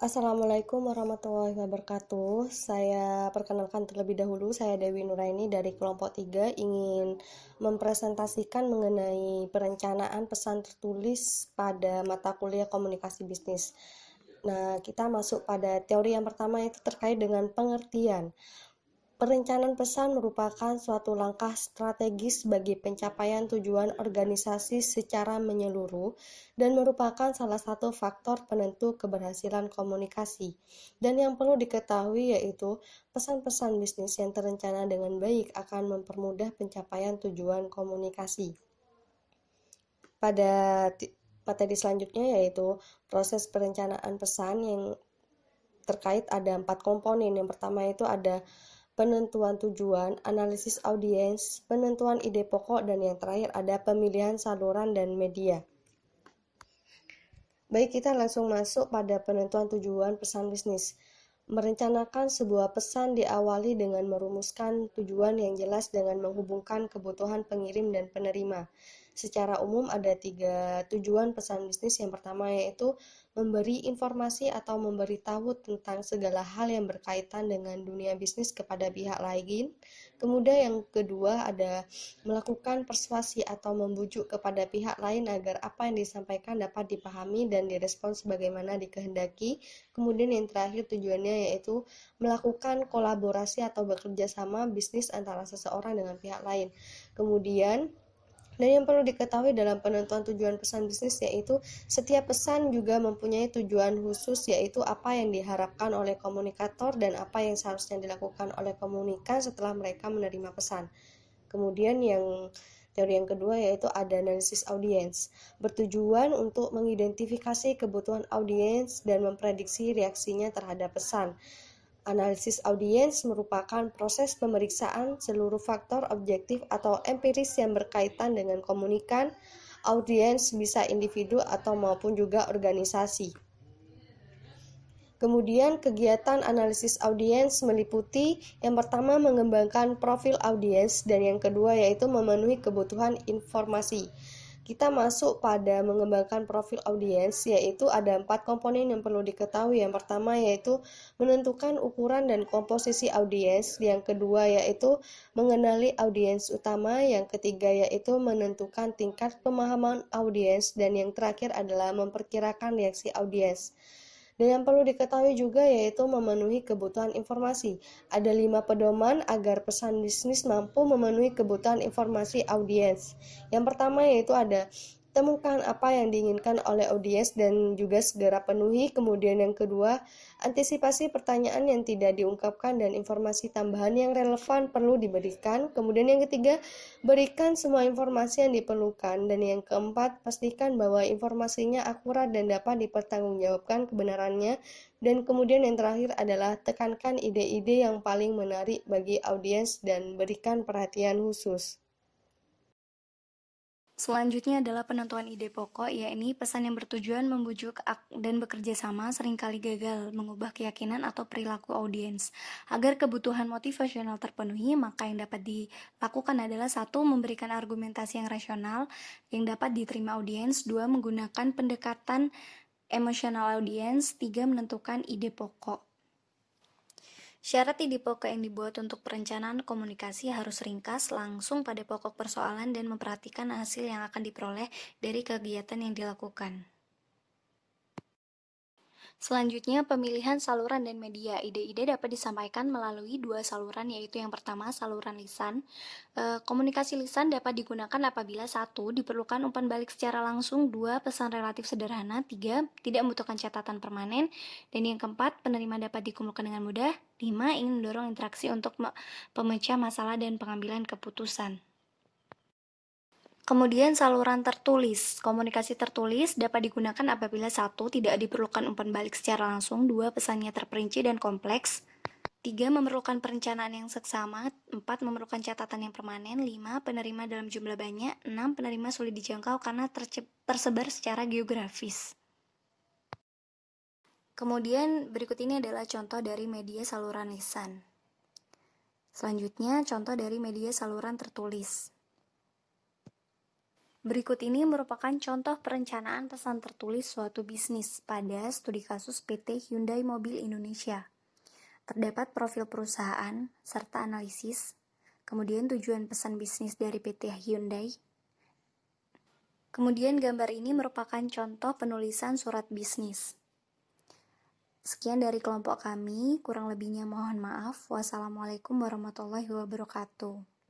Assalamualaikum warahmatullahi wabarakatuh. Saya perkenalkan terlebih dahulu, saya Dewi Nuraini dari kelompok 3 ingin mempresentasikan mengenai perencanaan pesan tertulis pada mata kuliah komunikasi bisnis. Nah, kita masuk pada teori yang pertama, itu terkait dengan pengertian. Perencanaan pesan merupakan suatu langkah strategis bagi pencapaian tujuan organisasi secara menyeluruh dan merupakan salah satu faktor penentu keberhasilan komunikasi. Dan yang perlu diketahui yaitu pesan-pesan bisnis yang terencana dengan baik akan mempermudah pencapaian tujuan komunikasi. Pada materi selanjutnya yaitu proses perencanaan pesan yang terkait ada 4 komponen. Yang pertama itu ada penentuan tujuan, analisis audiens, penentuan ide pokok, dan yang terakhir ada pemilihan saluran dan media. Baik, kita langsung masuk pada penentuan tujuan pesan bisnis. Merencanakan sebuah pesan diawali dengan merumuskan tujuan yang jelas dengan menghubungkan kebutuhan pengirim dan penerima. Secara umum ada 3 tujuan pesan bisnis. Yang pertama yaitu memberi informasi atau memberitahu tentang segala hal yang berkaitan dengan dunia bisnis kepada pihak lain. Kemudian yang kedua ada melakukan persuasi atau membujuk kepada pihak lain agar apa yang disampaikan dapat dipahami dan direspons sebagaimana dikehendaki. Kemudian yang terakhir tujuannya yaitu melakukan kolaborasi atau bekerja sama bisnis antara seseorang dengan pihak lain. Kemudian yang perlu diketahui dalam penentuan tujuan pesan bisnis yaitu setiap pesan juga mempunyai tujuan khusus, yaitu apa yang diharapkan oleh komunikator dan apa yang seharusnya dilakukan oleh komunikan setelah mereka menerima pesan. Kemudian teori yang kedua yaitu ada analisis audiens, bertujuan untuk mengidentifikasi kebutuhan audiens dan memprediksi reaksinya terhadap pesan. Analisis audiens merupakan proses pemeriksaan seluruh faktor objektif atau empiris yang berkaitan dengan komunikan. Audiens bisa individu atau maupun juga organisasi. Kemudian kegiatan analisis audiens meliputi yang pertama mengembangkan profil audiens dan yang kedua yaitu memenuhi kebutuhan informasi. Kita masuk pada mengembangkan profil audiens, yaitu ada 4 komponen yang perlu diketahui. Yang pertama yaitu menentukan ukuran dan komposisi audiens, yang kedua yaitu mengenali audiens utama, yang ketiga yaitu menentukan tingkat pemahaman audiens, dan yang terakhir adalah memperkirakan reaksi audiens. Dan yang perlu diketahui juga yaitu memenuhi kebutuhan informasi. Ada 5 pedoman agar pesan bisnis mampu memenuhi kebutuhan informasi audiens. Yang pertama yaitu ada temukan apa yang diinginkan oleh audiens dan juga segera penuhi. Kemudian yang kedua, antisipasi pertanyaan yang tidak diungkapkan dan informasi tambahan yang relevan perlu diberikan. Kemudian yang ketiga, berikan semua informasi yang diperlukan. Dan yang keempat, pastikan bahwa informasinya akurat dan dapat dipertanggungjawabkan kebenarannya. Dan kemudian yang terakhir adalah tekankan ide-ide yang paling menarik bagi audiens dan berikan perhatian khusus. Selanjutnya adalah penentuan ide pokok, yakni pesan yang bertujuan membujuk dan bekerja sama seringkali gagal mengubah keyakinan atau perilaku audiens. Agar kebutuhan motivasional terpenuhi, maka yang dapat dilakukan adalah 1. Memberikan argumentasi yang rasional yang dapat diterima audiens, 2. Menggunakan pendekatan emosional audiens, 3. Menentukan ide pokok. Syarat ide pokok yang dibuat untuk perencanaan komunikasi harus ringkas, langsung pada pokok persoalan, dan memperhatikan hasil yang akan diperoleh dari kegiatan yang dilakukan. Selanjutnya, pemilihan saluran dan media. Ide-ide dapat disampaikan melalui 2 saluran, yaitu yang pertama, saluran lisan. Komunikasi lisan dapat digunakan apabila 1. Diperlukan umpan balik secara langsung, 2. Pesan relatif sederhana, 3. Tidak membutuhkan catatan permanen, dan yang keempat, penerima dapat dikumpulkan dengan mudah, 5. Ingin mendorong interaksi untuk pemecah masalah dan pengambilan keputusan. Kemudian saluran tertulis. Komunikasi tertulis dapat digunakan apabila 1. Tidak diperlukan umpan balik secara langsung, 2. Pesannya terperinci dan kompleks, 3. Memerlukan perencanaan yang seksama, 4. Memerlukan catatan yang permanen, 5. Penerima dalam jumlah banyak, 6. Penerima sulit dijangkau karena tersebar secara geografis. Kemudian berikut ini adalah contoh dari media saluran lisan. Selanjutnya contoh dari media saluran tertulis. Berikut ini merupakan contoh perencanaan pesan tertulis suatu bisnis pada studi kasus PT Hyundai Mobil Indonesia. Terdapat profil perusahaan serta analisis, kemudian tujuan pesan bisnis dari PT Hyundai. Kemudian gambar ini merupakan contoh penulisan surat bisnis. Sekian dari kelompok kami, kurang lebihnya mohon maaf. Wassalamualaikum warahmatullahi wabarakatuh.